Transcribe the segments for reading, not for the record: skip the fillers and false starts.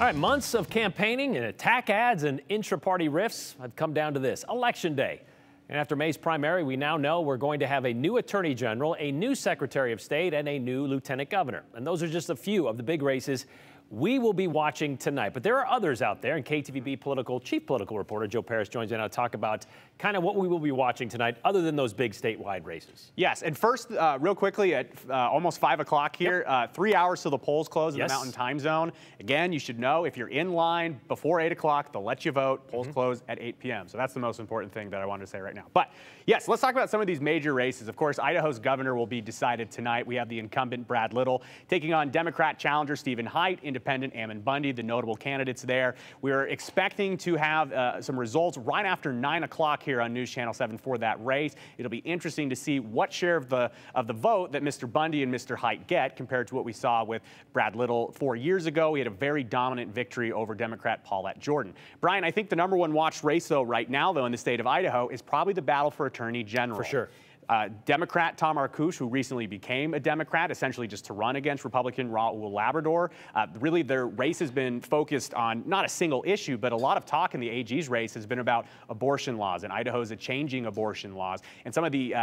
All right, months of campaigning and attack ads and intra-party rifts have come down to this, Election Day. And after May's primary, we now know we're going to have a new Attorney General, a new Secretary of State, and a new Lieutenant Governor. And those are just a few of the big races we will be watching tonight. But there are others out there, and KTVB chief political reporter Joe Paris joins in to talk about kind of what we will be watching tonight other than those big statewide races. Yes, and first, real quickly, at almost 5 o'clock here, 3 hours till the polls close in the Mountain Time Zone. Again, you should know if you're in line before 8 o'clock, they'll let you vote. Polls close at 8 p.m. So that's the most important thing that I wanted to say right now. But yes, let's talk about some of these major races. Of course, Idaho's governor will be decided tonight. We have the incumbent Brad Little taking on Democrat challenger Stephen Hite, independent Ammon Bundy, the notable candidates there. We're expecting to have some results right after 9 o'clock here on News Channel 7 for that race. It'll be interesting to see what share of the vote that Mr. Bundy and Mr. Hite get compared to what we saw with Brad Little 4 years ago. He had a very dominant victory over Democrat Paulette Jordan. Brian, I think the #1 watched race, though, right now, though, in the state of Idaho is probably the battle for Attorney General. For sure. Democrat Tom Arkush, who recently became a Democrat, essentially just to run against Republican Raul Labrador. Really, their race has been focused on not a single issue, but a lot of talk in the AG's race has been about abortion laws, and Idaho's changing abortion laws. And some of the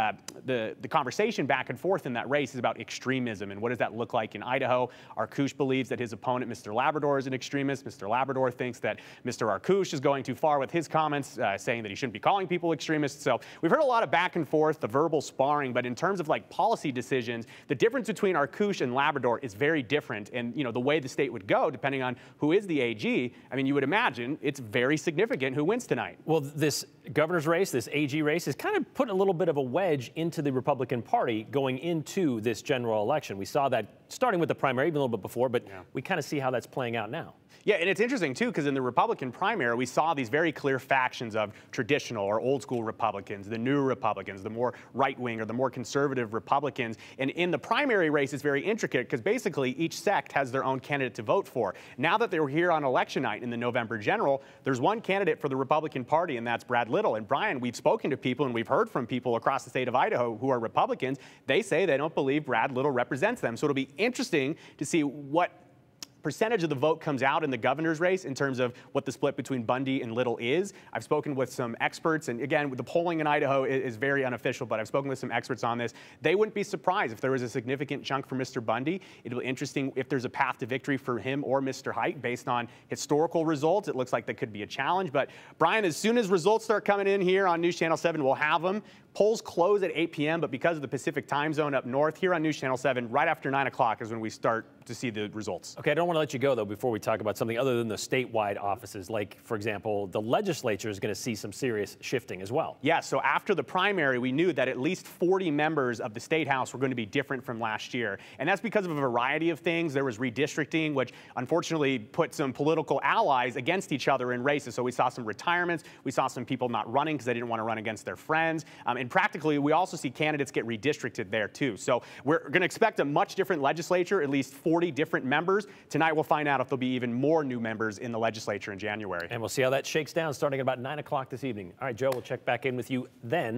conversation back and forth in that race is about extremism and what does that look like in Idaho. Arkush believes that his opponent, Mr. Labrador, is an extremist. Mr. Labrador thinks that Mr. Arkush is going too far with his comments, saying that he shouldn't be calling people extremists. So we've heard a lot of back and forth, the verbal sparring, but in terms of like policy decisions, the difference between Arkush and Labrador is very different. And the way the state would go, depending on who is the AG, I mean, you would imagine it's very significant who wins tonight. Well, this governor's race, this AG race, is kind of putting a little bit of a wedge into the Republican Party going into this general election. We saw that starting with the primary even a little bit before, but we kind of see how that's playing out now. Yeah, and it's interesting, too, because in the Republican primary, we saw these very clear factions of traditional or old-school Republicans, the new Republicans, the more right-wing or the more conservative Republicans. And in the primary race, it's very intricate because basically each sect has their own candidate to vote for. Now that they're here on election night in the November general, there's one candidate for the Republican Party, and that's Brad Little. And Brian, we've spoken to people and we've heard from people across the state of Idaho who are Republicans. They say they don't believe Brad Little represents them. So it'll be interesting to see what percentage of the vote comes out in the governor's race in terms of what the split between Bundy and Little is. I've spoken with some experts, and again, the polling in Idaho is very unofficial, but I've spoken with some experts on this. They wouldn't be surprised if there was a significant chunk for Mr. Bundy. It'll be interesting if there's a path to victory for him or Mr. Hite based on historical results. It looks like that could be a challenge, but Brian, as soon as results start coming in here on News Channel 7, we'll have them. Polls close at 8 p.m., but because of the Pacific time zone up north here on News Channel 7, right after 9 o'clock is when we start to see the results. Okay, I don't want to let you go, though, before we talk about something other than the statewide offices. Like, for example, the legislature is going to see some serious shifting as well. Yeah, so after the primary, we knew that at least 40 members of the State House were going to be different from last year. And that's because of a variety of things. There was redistricting, which unfortunately put some political allies against each other in races. So we saw some retirements. We saw some people not running because they didn't want to run against their friends. And practically, we also see candidates get redistricted there, too. So we're going to expect a much different legislature, at least 40 different members. Tonight, we'll find out if there'll be even more new members in the legislature in January. And we'll see how that shakes down starting at about 9 o'clock this evening. All right, Joe, we'll check back in with you then.